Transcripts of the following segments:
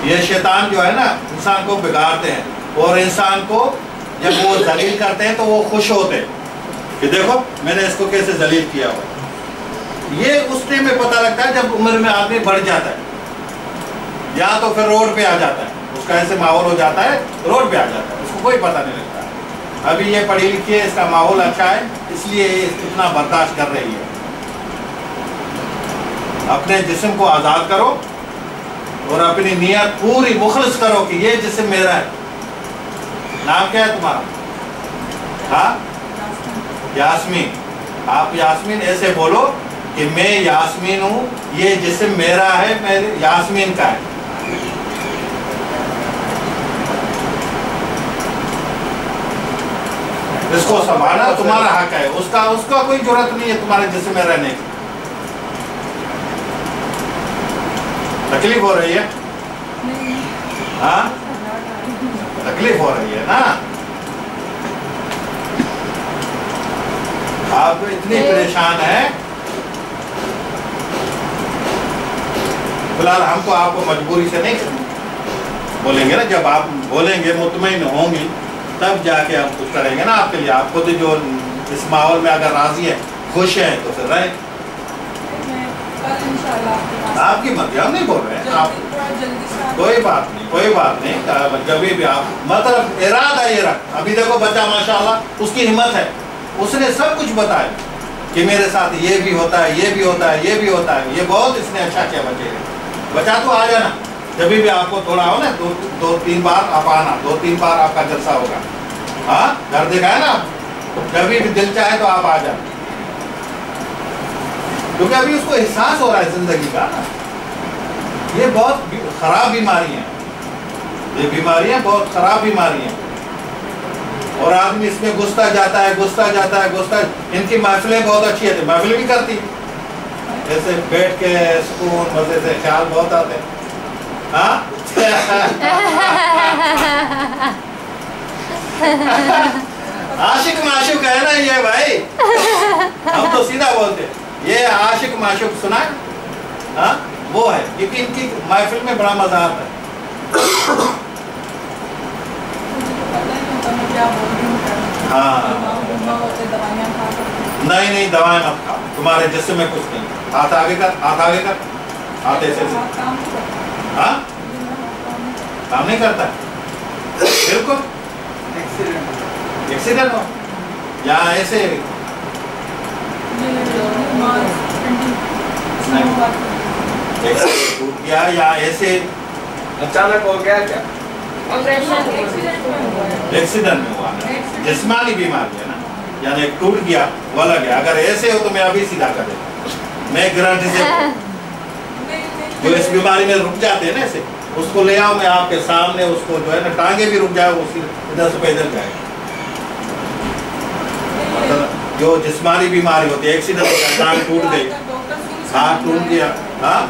یہ شیطان جو ہے نا انسان کو بگاڑتے ہیں، اور انسان کو جب وہ ذلیل کرتے ہیں تو وہ خوش ہوتے ہیں کہ دیکھو میں نے اس کو کیسے ذلیل کیا ہوا۔ یہ اس ٹائم میں پتہ لگتا ہے جب عمر میں آدمی بڑھ جاتا ہے، یا تو پھر روڈ پہ آ جاتا ہے، اس کا ایسے ماحول ہو جاتا ہے روڈ پہ آ جاتا ہے، اس کو کوئی پتہ نہیں لگتا۔ ابھی یہ پڑھی لکھی ہے، اس کا ماحول اچھا ہے، اس لیے یہ اتنا برداشت کر رہی ہے۔ اپنے جسم کو آزاد کرو اور اپنی نیت پوری مخلص کرو کہ یہ جسم میرا ہے۔ نام کیا ہے تمہارا؟ ہاں یاسمین۔ آپ یاسمین ایسے بولو کہ میں یاسمین ہوں، یہ جسم میرا ہے، میرے یاسمین کا ہے۔ اس کو سنبھالنا تمہارا حق ہے، اس کا کوئی ضرورت نہیں ہے تمہارے جسم میں رہنے کی۔ تکلیف ہو رہی ہے؟ ہاں تکلیف ہو رہی ہے نا؟ آپ اتنی پریشان ہیں، فی الحال ہم تو آپ کو مجبوری سے نہیں بولیں گے نا، جب آپ بولیں گے مطمئن ہوں گی تب جا کے ہم کچھ کریں گے نا آپ کے لیے۔ آپ خود جو اس ماحول میں اگر راضی ہیں، خوش ہیں تو پھر رہیں۔ آپ کی مرضی، ہم نہیں بول رہے ہیں، آپ کوئی بات نہیں، کوئی بات نہیں، جب بھی آپ مطلب ارادہ یہ رکھ۔ ابھی دیکھو بچہ ماشاءاللہ اس کی ہمت ہے، اس نے سب کچھ بتایا کہ میرے ساتھ یہ بھی ہوتا ہے، یہ بھی ہوتا ہے، یہ بھی ہوتا ہے، یہ بہت اس نے اچھا کیا بچے نے۔ بچہ تو آ جانا، جب بھی آپ کو تھوڑا ہو نا، دو تین بار آپ آنا، 2-3 بار آپ کا جلسہ ہوگا۔ ہاں گھر دیکھا ہے نا، جب بھی دل چاہے تو آپ آ جائیں، کیونکہ ابھی اس کو احساس ہو رہا ہے زندگی کا نا۔ یہ بہت خراب بیماری ہیں، یہ بیماریاں بہت خراب بیماری ہیں، اور آدمی اس میں گھستا جاتا ہے، گھستا جاتا ہے، گھستا۔ ان کی محفلیں بہت اچھی ہیں، محفل بھی کرتی ہیں، ایسے بیٹھ کے سکون مزے سے، خیال بہت آتے ہیں۔ ہاں عاشق معشوق ہے نا یہ بھائی، ہم تو سیدھا بولتے ہیں یہ عاشق معشوق، سنا ہے؟ ہاں وہ ہے، کیونکہ ان کی محفل میں بڑا مزہ آتا ہے۔ ہاں نہیں دوائیں مت کھاؤ، تمہارے جسم میں کچھ نہیں۔ ہاتھ آگے کر، ہاتھ آگے کر، ہاتھ ایسے سے۔ ہاں کام نہیں کرتا ہے بالکل، ایکسیڈنٹ ہو یا ایسے ٹوٹ گیا یا ایسے اچانک ہو گیا کیا؟ ایکسیڈنٹ میں ہوا نا، جسمانی بیماری ہے نا، یعنی ٹوٹ گیا وہ الگ ہے۔ اگر ایسے ہو تو میں ابھی سیدھا کر دیتا، میں گارنٹی سے جو اس بیماری میں رک جاتے ہیں نا، ایسے اس کو لے آؤ میں آپ کے سامنے، اس کو جو ہے نا ٹانگیں بھی رک جائے، وہ ادھر سے پیدل جائے۔ جو جسمانی بیماری ہوتی ہے، ایکسیڈنٹ ہوتا ہے، ٹانگ ٹوٹ گئی، ہاتھ ٹوٹ گیا، ہاں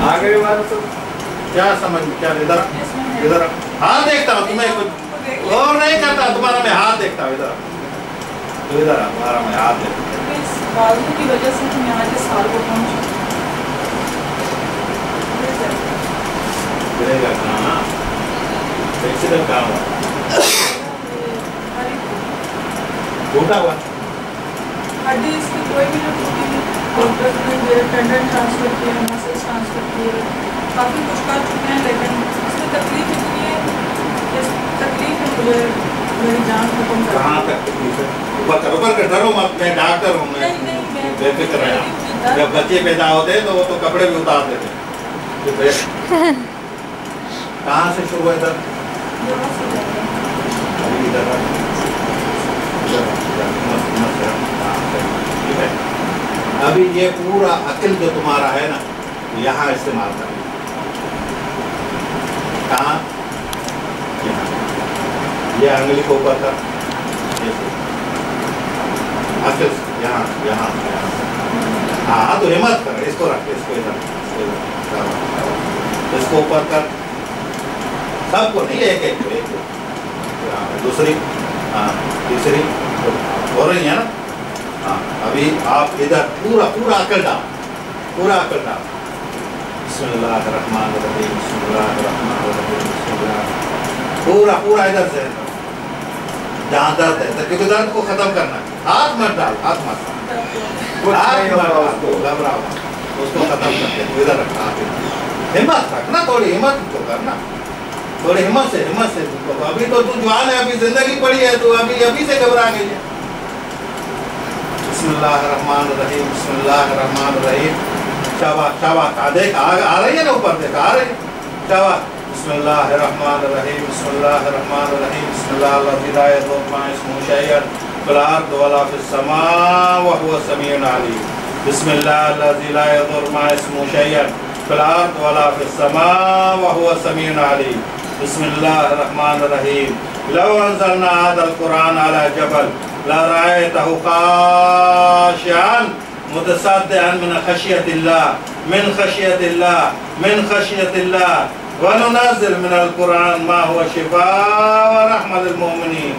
آگے بھی بات تو کیا سمجھ، کیا ادھر ادھر ہاتھ دیکھتا ہوں، تمہیں کچھ اور نہیں کرتا، تمہارا میں ہاتھ دیکھتا ہوں، ادھر تو ادھر تمہارا میں ہاتھ دیکھتا ہوں۔ کی وجہ سے ہم یہاں کے سال کو پہنچے گرے گا کہاں؟ ایکسیڈنٹ کہاں ہوا؟ ٹوٹا ہوا ہڈی اس کی کوئی بھی نہ ٹوٹی، ڈاکٹر نے ٹینڈن ٹرانسفر کیے، مسلس ٹرانسفر کیے، کافی کچھ کر چکے ہیں، لیکن اس میں تکلیف اتنی ہے، اس تکلیف میں مجھے میری جان ختم کر۔ کہاں تک تکلیف ہے؟ اوپر کر ڈرو مت، میں ڈاکٹر ہوں، میں بے فکر رہا۔ جب بچے پیدا ہوتے ہیں تو وہ تو کپڑے بھی اتار دیتے ہیں۔ کہاں سے شروع ہے درد؟ ابھی یہ پورا عقل جو تمہارا ہے نا، یہاں استعمال کریں۔ کہاں؟ یہ انگلی کو اوپر کر، عقل یہاں یہاں ہاں تو ہمت کر، اس کو رکھ، اس کو ادھر، اس کو اوپر کر، سب کو نہیں، ایک ایک دوسری، ہاں تیسری ہو رہی ہے نا۔ ہاں ابھی آپ ادھر پورا عقل ڈال، پورا عقل ڈال، बिस्मिल्लाहिर्रहमानिर्रहीम, बिस्मिल्लाहिर्रहमानिर्रहीम, बिस्मिल्लाह। पूरा पूरा इधर से जहाँ दर्द है, क्योंकि दर्द को खत्म करना है। हाथ मत डाल, हाथ मत डाल, हाथ मत डाल, घबराओ मत, उसको खत्म करते हैं। इधर रखना, हिम्मत रखना, थोड़ी हिम्मत तो करना, थोड़ी हिम्मत से अभी तो तू जवान है, अभी जिंदगी पड़ी है, तू अभी से घबरा गई है। बिस्मिल्लाहिर्रहमानिर्रहीम, बिस्मिल्लाहिर्रहमानिर्रहीम। शाबाश शाबाश, देख आ रही है ना ऊपर, देख आ रही है, शाबाश। बिस्मिल्लाहिर्रहमानिर्रहीम, बिस्मिल्लाहिर्रहमानिर्रहीम, बिस्मिल्लाहिर्रहमानिर्रहीम, ला यदुर्रु मअ इस्मिही शैअन फिल अर्दि वला फिस समाअ व हुवा समीउन अलीम। बिस्मिल्लाहिर्रहमानिर्रहीम, ला यदुर्रु मअ इस्मिही शैअन फिल अर्दि वला फिस समाअ व हुवा समीउन अलीम। बिस्मिल्लाहिर्रहमानिर्रहीम, लौ अंज़लना हाज़ल कुरआन अला जबल लरअयतहु खाशिअन मुतसद्दिअन मिन खशियतिल्लाह मिन खशियतिल्लाह मिन खशियतिल्लाह वनुनज़्ज़िल मिनल कुरआन मा हुवा शिफ़ाअ व रहमत लिल मुमिनीन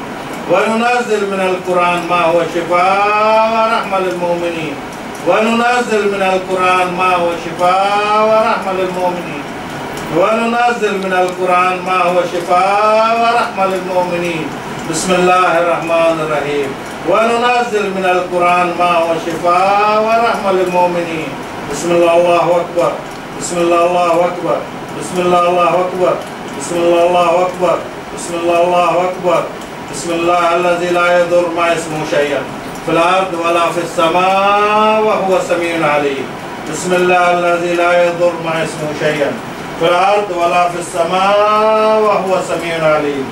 वनुनज़्ज़िल मिनल कुरआन मा हुवा शिफ़ाअ व रहमत लिल मुमिनीन वनुनज़्ज़िल मिनल कुरआन मा हुवा शिफ़ाअ व रहमत लिल मुमिनीन वनुनज़्ज़िल मिनल कुरआन मा हुवा शिफ़ाअ व रहमत लिल मुमिनीन। बिस्मिल्लाहिर्रहमानिर्रहीम, वनुनज़्ज़िल मिनल कुरआन मा हुवा शिफ़ाअ व रहमत लिल मुमिनीन। बिस्मिल्लाह, अल्लाहु अकबर, बिस्मिल्लाह, अल्लाहु अकबर, बिस्मिल्लाह, अल्लाहु अकबर, बिस्मिल्लाह, अल्लाहु अकबर, बिस्मिल्लाह, अल्लाहु अकबर। बिस्मिल्लाहिल्लज़ी ला यदुर्रु मअ इस्मिही शैअन फिल अर्दि वला फिस समाअ व हुवा समीउन अलीम। बिस्मिल्लाहिल्लज़ी ला यदुर्रु मअ इस्मिही शैअन फिल अर्दि वला फिस समाअ व हुवा समीउन अलीम।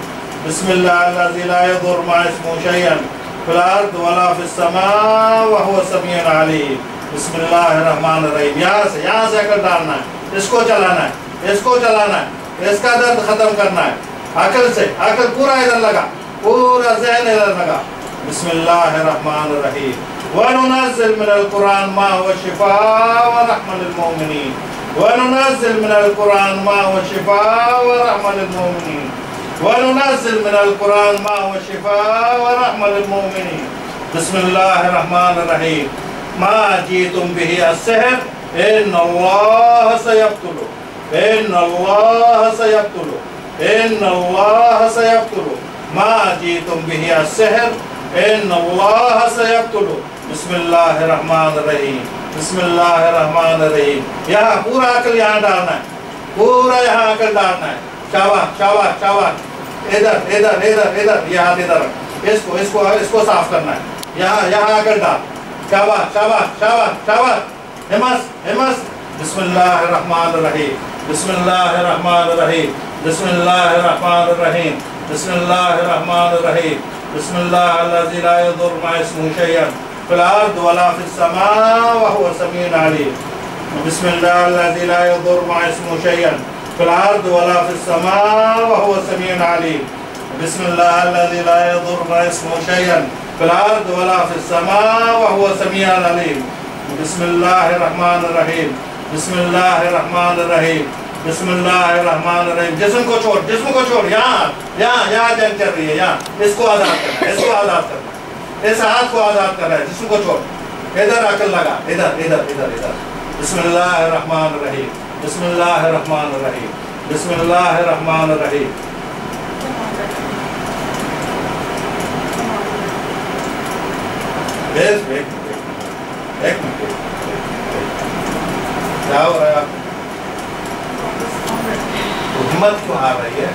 बिस्मिल्लाहिल्लज़ी ला यदुर्रु मअ इस्मिही शैअन फिल अर्दि वला फिस समाअ व हुवा समीउन अलीम। बिस्मिल्लाहिर्रहमानिर्रहीम। यहाँ से अकल डालना है, इसको चलाना है, इसको चलाना है, इसका दर्द खत्म करना है। अकल से, अकल पूरा इधर लगा, पूरा ज़हन इधर लगा। बिस्मिल्लाहिर्रहमानिर्रहीम, वनुनज़्ज़िल मिनल कुरआन मा हुवा शिफ़ाअ व रहमत लिल मुमिनीन वनुनज़्ज़िल मिनल कुरआन मा हुवा शिफ़ाअ व रहमत लिल मुमिनीन वनुनज़्ज़िल मिनल कुरआन मा हुवा शिफ़ाअ व रहमत लिल मुमिनीन। बिस्मिल्लाहिर्रहमानिर्रहीम, मा जीतुम बिही अस्सिहर इन्नल्लाह सयब्तुलु इन्नल्लाह सयब्तुलु इन्नल्लाह सयब्तुलु मा जीतुम बिही अस्सिहर इन्नल्लाह सयब्तुलु। बिस्मिल्लाहिर्रहमानिर्रहीम, बिस्मिल्लाहिर्रहमानिर्रहीम। यहाँ पूरा अकल यहाँ डालना है, पूरा यहाँ अकल डालना है। शाबाश शाबाश शाबाश, इधर इधर इधर इधर, ये हाथ इधर, इसको इसको इसको साफ करना है। यहाँ अकल डाल, शाबाश शाबाश शाबाश शाबाश, हिम्मत हिम्मत। बिस्मिल्लाहिर्रहमानिर्रहीम, बिस्मिल्लाहिर्रहमानिर्रहीम, बिस्मिल्लाहिर्रहमानिर्रहीम, बिस्मिल्लाहिर्रहमानिर्रहीम। बिस्मिल्लाहिल्लज़ी ला यदुर्रु मअ इस्मिही शैअन फिल अर्दि वला फिस समाअ व हुवा समीउन अलीम। बिस्मिल्लाहिल्लज़ी ला यदुर्रु मअ इस्मिही शैअन फिल अर्दि वला फिस समाअ व हुवा समीउन अलीम। बिस्मिल्लाहिल्लज़ी ला यदुर्रु मअ इस्मिही शैअन फिल अर्दि वला फिस समाअ व हुवा समीउन अलीम। बिस्मिल्लाहिर्रहमानिर्रहीम, बिस्मिल्लाहिर्रहमानिर्रहीम, बिस्मिल्लाहिर्रहमानिर्रहीम। जिस्म को छोड़, जिस्म को छोड़, यहाँ जंग चल रही है, यहाँ इसको आज़ाद करना है, इसको आज़ाद करना है, इस हाथ को आज़ाद करना है, जिस्म को छोड़, इधर अकल लगा, इधर इधर इधर इधर। बिस्मिल्लाहिर्रहमानिर्रहीम, बिस्मिल्लाहिर्रहमानिर्रहीम, बिस्मिल्लाहिर्रहमानिर्रहीम। एक मिनट, क्या हो रहा है आपको? हिम्मत क्यों आ रही है?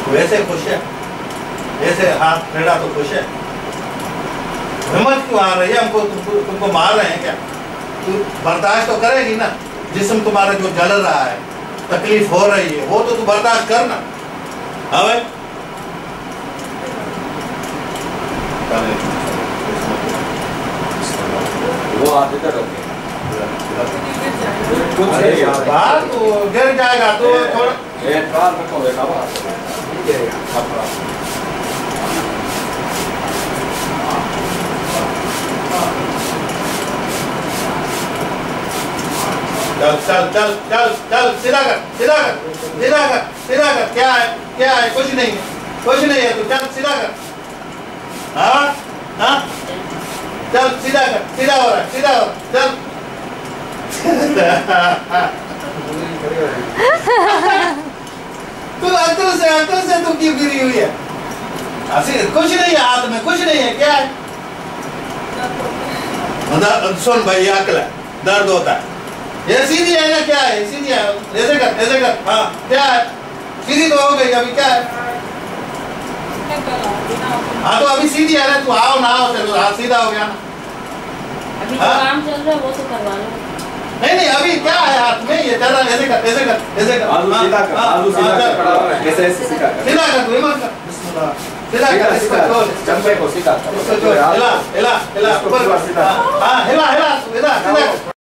वैसे खुश है, ऐसे हाथ टेढ़ा तो खुश है। हिम्मत क्यों आ रही है? हमको तुमको मार रहे हैं क्या? तू बर्दाश्त तो करेगी ना? जिस्म तुम्हारा जो जल रहा है, तकलीफ हो रही है, वो तो तू बर्दाश्त करना। हाँ भाई, वो हाथ इधर रखे, कुछ बात तो गिर जाएगा तो थोड़ा एक बार रखो, देखा हुआ चल चल चल चल चल, सीधा कर सीधा कर सीधा कर सीधा कर। क्या है क्या है? कुछ नहीं है, कुछ नहीं है, तू चल सीधा कर। हाँ हाँ, चल सीधा कर, सीधा हो रहा है, सीधा हो, चल तू अंदर से तू क्यों गिरी हुई है? कुछ नहीं है हाथ में, कुछ नहीं है, क्या है? सुन भाई, ये अकल है, दर्द होता है। ये सीधी है ना, क्या है? सीधी है, ऐसे कर, हाँ क्या है? सीधी तो हो गई, अभी क्या है? हाँ तो अभी सीधी है ना, तू आओ ना आओ, चलो हाथ सीधा हो गया ना। अभी जो काम चल रहा है वो तो करवा लो। नहीं अभी क्या है हाथ में? ये चल रहा है, ऐसे कर। आलू सीधा कर, आलू सीधा कर, खड़ा हो, ऐसे ऐसे सीधा कर। सीधा कर, तू हिम्मत कर, बिस्मिल्लाह। सीधा कर, इसको छोड़, चंपे को सीधा कर, इसको छोड़, हिला, ऊपर, हाँ, हिला, सीधा कर।